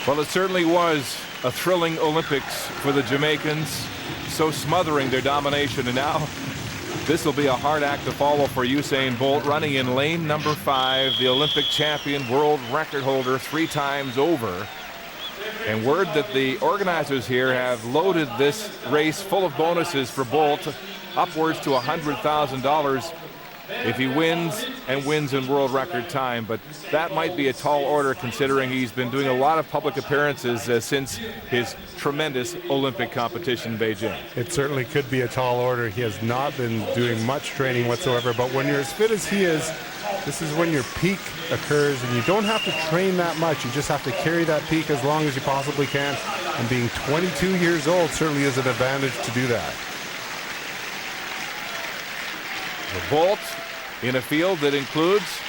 Well, it certainly was a thrilling Olympics for the Jamaicans, so smothering their domination. And now this will be a hard act to follow for Usain Bolt, running in lane number 5, the Olympic champion, world record holder 3 times over. And word that the organizers here have loaded this race full of bonuses for Bolt, upwards to $100,000 if he wins and wins in world record time. But that might be a tall order, considering he's been doing a lot of public appearances since his tremendous Olympic competition in Beijing. It certainly could be a tall order. He has not been doing much training whatsoever, but when you're as fit as he is, this is when your peak occurs, and you don't have to train that much. You just have to carry that peak as long as you possibly can, and being 22 years old certainly is an advantage to do that. The Bolt in a field that includes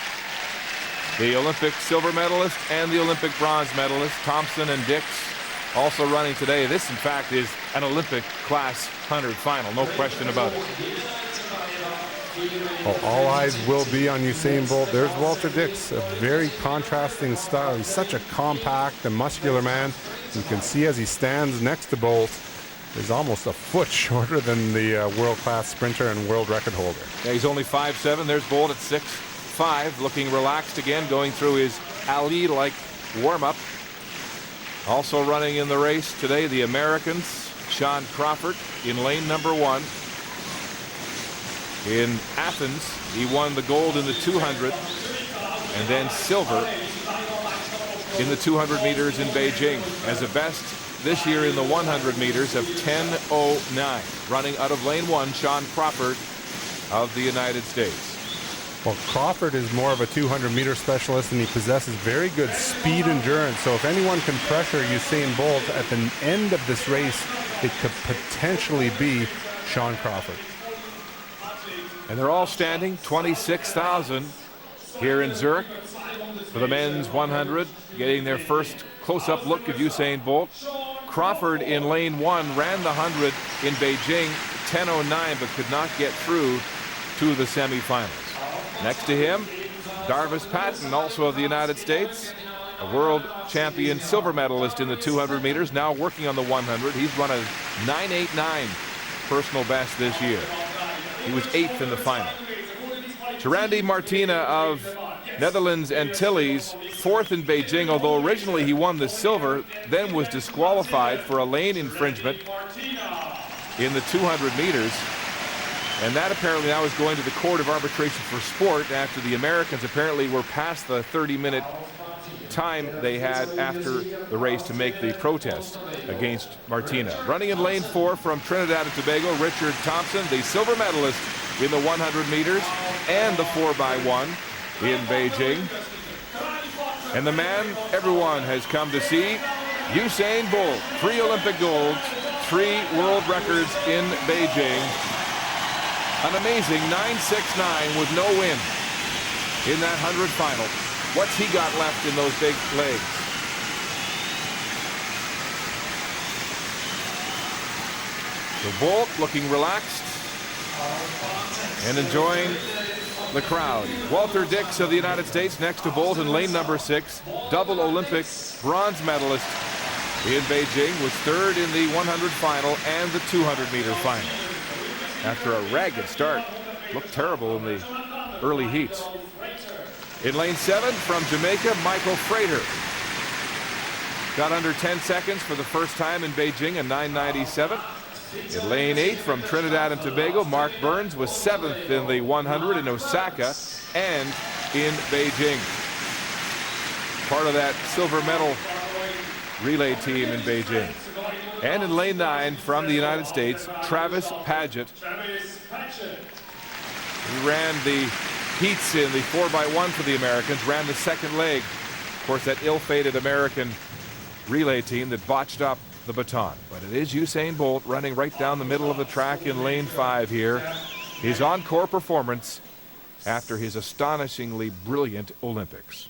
the Olympic silver medalist and the Olympic bronze medalist, Thompson and Dix, also running today. This, in fact, is an Olympic class 100 final, no question about it. Well, all eyes will be on Usain Bolt. There's Walter Dix, a very contrasting style. He's such a compact and muscular man. You can see as he stands next to Bolt, he's almost a foot shorter than the world-class sprinter and world record holder. Yeah, he's only 5'7". There's Bolt at 6'5", looking relaxed again, going through his Ali-like warm-up. Also running in the race today, the Americans, Sean Crawford in lane number 1. In Athens, he won the gold in the 200 and then silver in the 200 meters in Beijing, as a best this year in the 100 meters of 10:09. Running out of lane 1, Sean Crawford of the United States. Well, Crawford is more of a 200-meter specialist, and he possesses very good speed endurance. So if anyone can pressure Usain Bolt at the end of this race, it could potentially be Sean Crawford. And they're all standing, 26,000 here in Zurich for the men's 100, getting their first close-up look at Usain Bolt. Crawford in lane 1 ran the 100 in Beijing, 10:09, but could not get through to the semifinals. Next to him, Darvis Patton, also of the United States, a world champion silver medalist in the 200 meters, now working on the 100. He's run a 9:89 personal best this year. He was 8th in the final. Gerandi Martina of Netherlands Antilles, 4th in Beijing, although originally he won the silver, then was disqualified for a lane infringement in the 200 meters. And that apparently now is going to the Court of Arbitration for Sport after the Americans apparently were past the 30-minute time they had after the race to make the protest against Martina. Running in lane 4 from Trinidad and Tobago, Richard Thompson, the silver medalist in the 100 meters and the 4x1 in Beijing. And the man everyone has come to see, Usain Bolt, 3 Olympic golds, 3 world records in Beijing. An amazing 9:69 with no win in that 100 final. What's he got left in those big legs? So Bolt looking relaxed and enjoying the crowd. Walter Dix of the United States next to Bolt in lane number 6. Double Olympic bronze medalist in Beijing, was 3rd in the 100 final and the 200-meter final. After a ragged start, looked terrible in the early heats. In lane 7 from Jamaica, Michael Frater. Got under 10 seconds for the first time in Beijing, a 9:97. In lane 8 from Trinidad and Tobago, Mark Burns was 7th in the 100 in Osaka and in Beijing. Part of that silver medal relay team in Beijing. And in lane 9 from the United States, Travis Paget. He ran the heats in the 4x1 for the Americans, ran the second leg. Of course, that ill-fated American relay team that botched up the baton. But it is Usain Bolt running right down the middle of the track in lane 5 here. His encore performance after his astonishingly brilliant Olympics.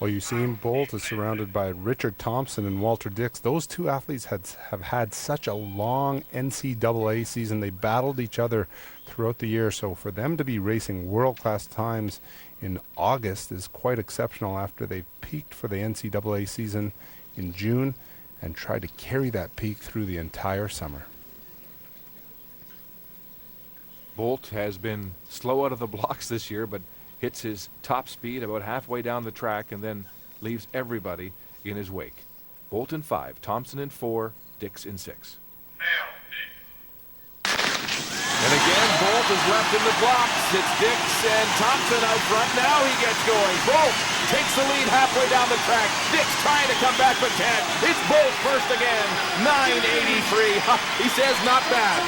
Well, Usain Bolt is surrounded by Richard Thompson and Walter Dix. Those two athletes have had such a long NCAA season. They battled each other throughout the year. So for them to be racing world-class times in August is quite exceptional after they peaked for the NCAA season in June and tried to carry that peak through the entire summer. Bolt has been slow out of the blocks this year, but hits his top speed about halfway down the track and then leaves everybody in his wake. Bolt in 5, Thompson in 4, Dix in 6. And again, Bolt is left in the blocks. It's Dix and Thompson out front. Now he gets going. Bolt takes the lead halfway down the track. Dix trying to come back but can't. It's Bolt first again. 9:83. He says not bad.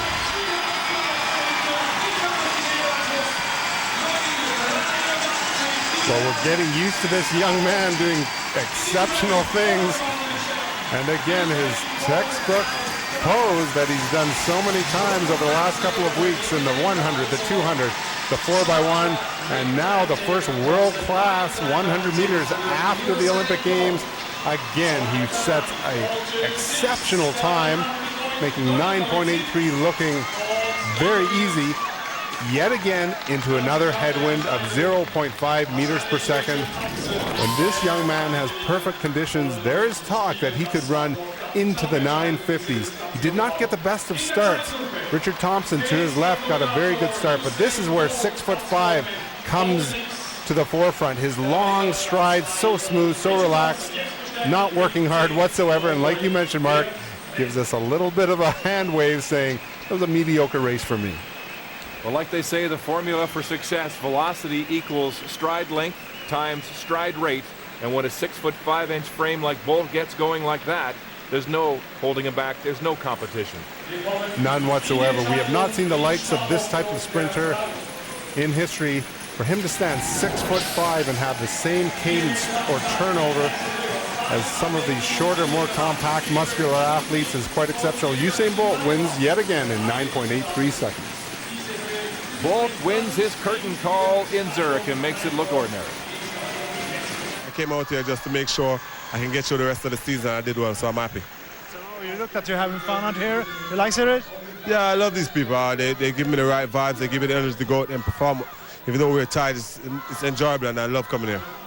Well, we're getting used to this young man doing exceptional things. And again, his textbook pose that he's done so many times over the last couple of weeks in the 100, the 200, the 4x1, and now the first world-class 100 meters after the Olympic Games. Again, he sets an exceptional time, making 9.83 looking very easy. Yet again into another headwind of 0.5 meters per second. When this young man has perfect conditions, there is talk that he could run into the 950s. He did not get the best of starts. Richard Thompson to his left got a very good start, but this is where 6'5" comes to the forefront. His long strides, so smooth, so relaxed, not working hard whatsoever, and like you mentioned, Mark, gives us a little bit of a hand wave saying it was a mediocre race for me. Well, like they say, the formula for success, velocity equals stride length times stride rate. And when a 6'5" frame like Bolt gets going like that, there's no holding him back. There's no competition. None whatsoever. We have not seen the likes of this type of sprinter in history. For him to stand 6'5" and have the same cadence or turnover as some of these shorter, more compact, muscular athletes is quite exceptional. Usain Bolt wins yet again in 9.83 seconds. Bolt wins his curtain call in Zurich and makes it look ordinary. I came out here just to make sure I can get through the rest of the season. I did well, so I'm happy. So you look that you're having fun out here. You like Zurich? Yeah, I love these people. They give me the right vibes. They give me the energy to go out and perform. Even though we're tired, it's enjoyable, and I love coming here.